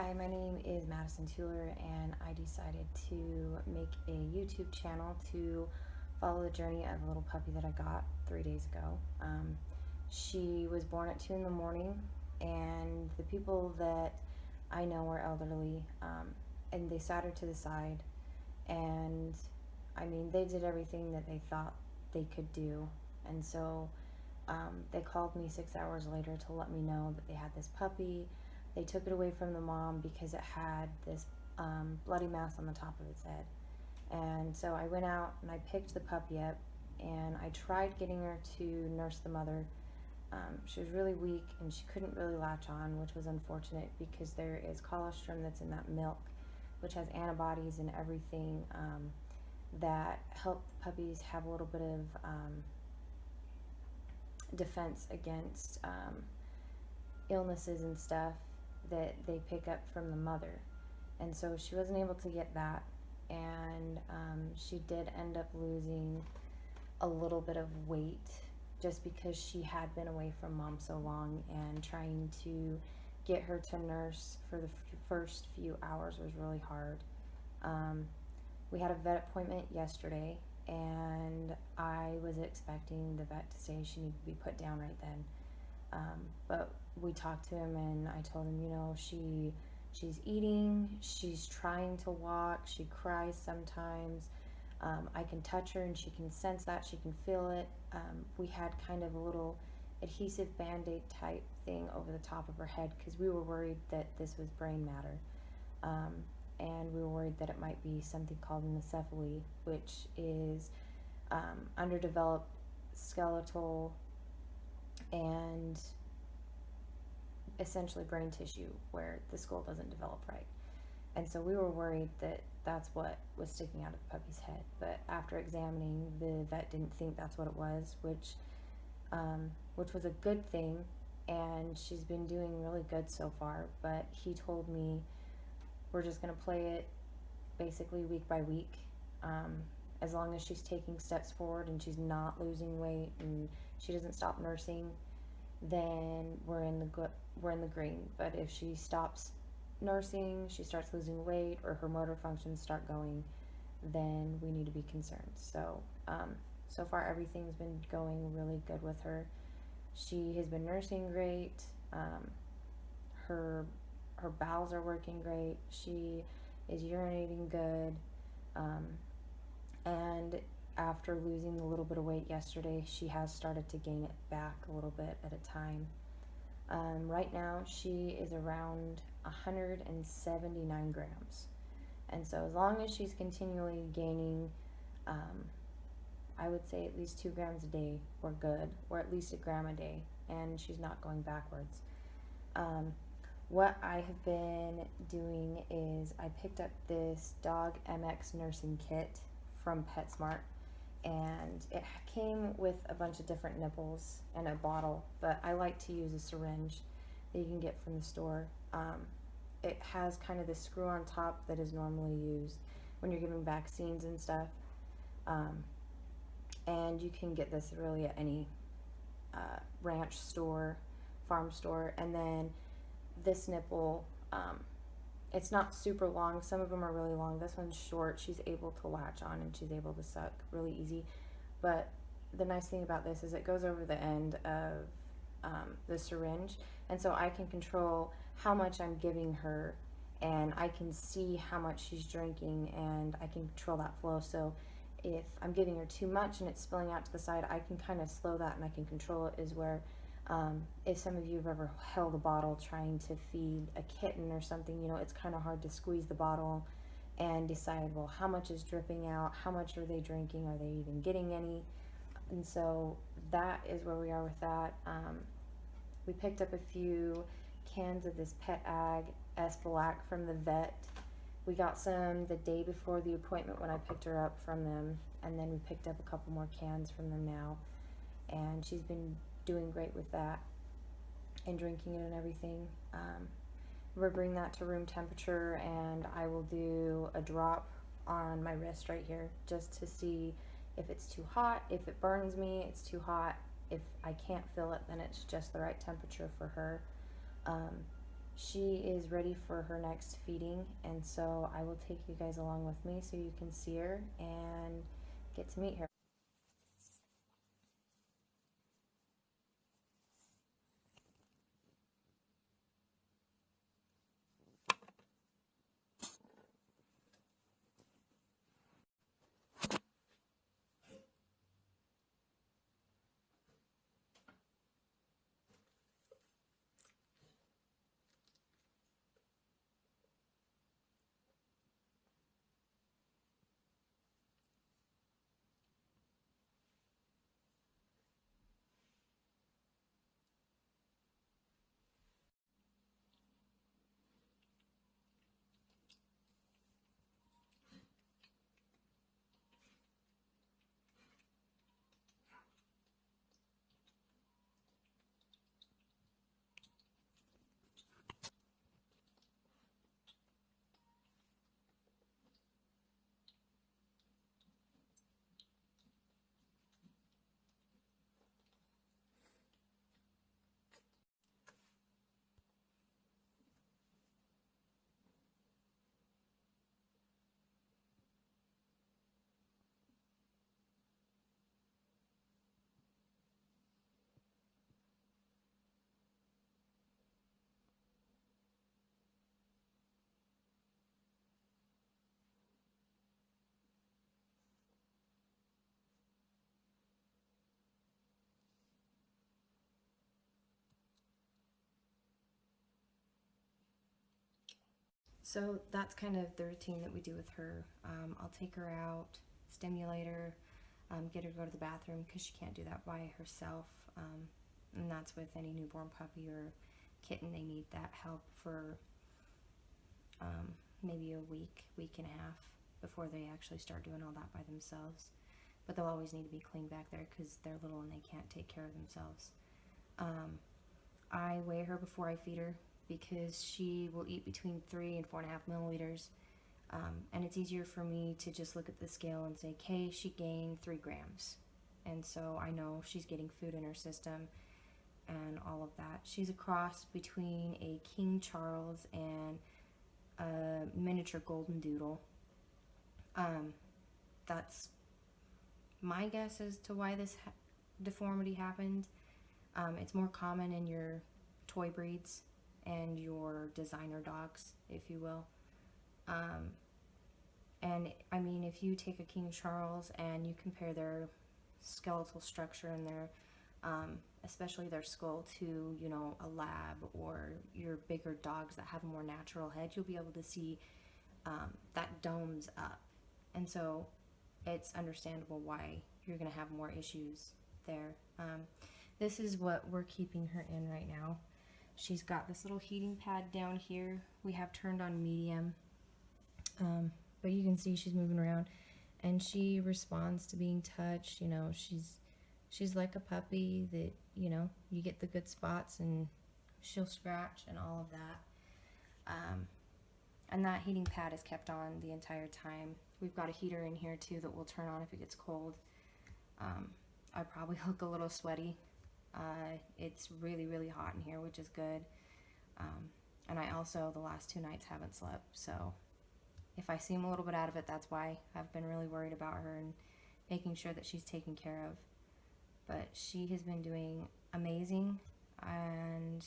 Hi, my name is Madison Tueller, and I decided to make a YouTube channel to follow the journey of a little puppy that I got 3 days ago. She was born at 2 in the morning, and the people that I know are elderly, and they sat her to the side, and I mean, they did everything that they thought they could do, and so they called me 6 hours later to let me know that they had this puppy. They took it away from the mom because it had this bloody mass on the top of its head. And so I went out and I picked the puppy up, and I tried getting her to nurse the mother. She was really weak and she couldn't really latch on, which was unfortunate because there is colostrum that's in that milk, which has antibodies and everything that help the puppies have a little bit of defense against illnesses and stuff that they pick up from the mother. And so she wasn't able to get that, and she did end up losing a little bit of weight just because she had been away from mom so long, and trying to get her to nurse for the first few hours was really hard. We had a vet appointment yesterday, and I was expecting the vet to say she needed to be put down right then. But we talked to him, and I told him, you know, she's eating, she's trying to walk, she cries sometimes. I can touch her and she can sense that, she can feel it. We had kind of a little adhesive band-aid type thing over the top of her head because we were worried that this was brain matter. And we were worried that it might be something called anencephaly, which is underdeveloped skeletal and essentially brain tissue where the skull doesn't develop right. And so we were worried that that's what was sticking out of the puppy's head. But after examining, the vet didn't think that's what it was, which was a good thing. And she's been doing really good so far. But he told me we're just going to play it basically week by week. As long as she's taking steps forward and she's not losing weight and she doesn't stop nursing, then we're in the green. But if she stops nursing, she starts losing weight, or her motor functions start going, then we need to be concerned. So so far everything's been going really good with her. She has been nursing great. Her bowels are working great. She is urinating good. And after losing a little bit of weight yesterday, she has started to gain it back a little bit at a time. Right now, she is around 179 grams. And so as long as she's continually gaining, I would say at least 2 grams a day, we're good, or at least 1 gram a day, and she's not going backwards. What I have been doing is I picked up this Dog MX nursing kit from PetSmart, and it came with a bunch of different nipples and a bottle, but I like to use a syringe that you can get from the store. It has kind of this screw on top that is normally used when you're giving vaccines and stuff, and you can get this really at any ranch store, farm store. And then this nipple, it's not super long. Some of them are really long. This one's short. She's able to latch on and she's able to suck really easy. But the nice thing about this is it goes over the end of the syringe, and so I can control how much I'm giving her, and I can see how much she's drinking, and I can control that flow. So if I'm giving her too much and it's spilling out to the side, I can kind of slow that and I can control it. Is where if some of you have ever held a bottle trying to feed a kitten or something, you know, it's kind of hard to squeeze the bottle and decide, well, how much is dripping out, how much are they drinking, are they even getting any? And so that is where we are with that. We picked up a few cans of this Pet Ag S Black from the vet. We got some the day before the appointment when I picked her up from them, and then we picked up a couple more cans from them now, and she's been doing great with that and drinking it and everything. We're bringing that to room temperature, and I will do a drop on my wrist right here just to see if it's too hot. If it burns me, it's too hot. If I can't feel it, then it's just the right temperature for her. she is ready for her next feeding, and so I will take you guys along with me so you can see her and get to meet her. So that's kind of the routine that we do with her. I'll take her out, stimulate her, get her to go to the bathroom because she can't do that by herself. And that's with any newborn puppy or kitten. They need that help for maybe a week, week and a half before they actually start doing all that by themselves. But they'll always need to be clean back there because they're little and they can't take care of themselves. I weigh her before I feed her because she will eat between 3 and 4.5 milliliters. And it's easier for me to just look at the scale and say, okay, she gained 3 grams. And so I know she's getting food in her system and all of that. She's a cross between a King Charles and a miniature golden doodle. That's my guess as to why this deformity happened. It's more common in your toy breeds and your designer dogs, if you will. And I mean, if you take a King Charles and you compare their skeletal structure and their, especially their skull to, you know, a lab or your bigger dogs that have a more natural head, you'll be able to see that dome's up. And so it's understandable why you're going to have more issues there. This is what we're keeping her in right now. She's got this little heating pad down here. We have turned on medium. But you can see she's moving around and she responds to being touched. You know, she's like a puppy that, you know, you get the good spots and she'll scratch and all of that. And that heating pad is kept on the entire time. We've got a heater in here too that will turn on if it gets cold. I probably look a little sweaty. It's really, really hot in here, which is good. And I also, the last 2 nights, haven't slept. So if I seem a little bit out of it, that's why. I've been really worried about her and making sure that she's taken care of. But she has been doing amazing, and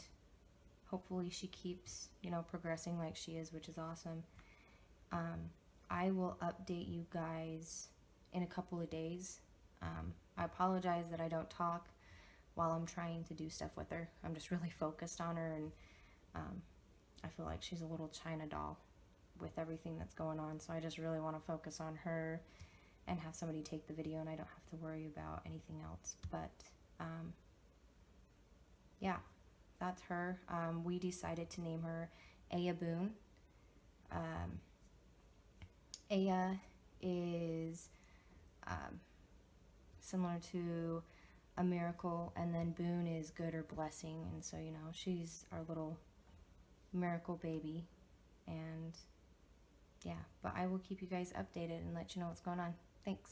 hopefully she keeps, you know, progressing like she is, which is awesome. I will update you guys in a couple of days. I apologize that I don't talk while I'm trying to do stuff with her. I'm just really focused on her, and I feel like she's a little China doll with everything that's going on. So I just really want to focus on her and have somebody take the video, and I don't have to worry about anything else. But yeah, that's her. We decided to name her Ayah Boone. Ayah is similar to a miracle, and then Boone is good or blessing, and so, you know, she's our little miracle baby. And yeah, but I will keep you guys updated and let you know what's going on. Thanks.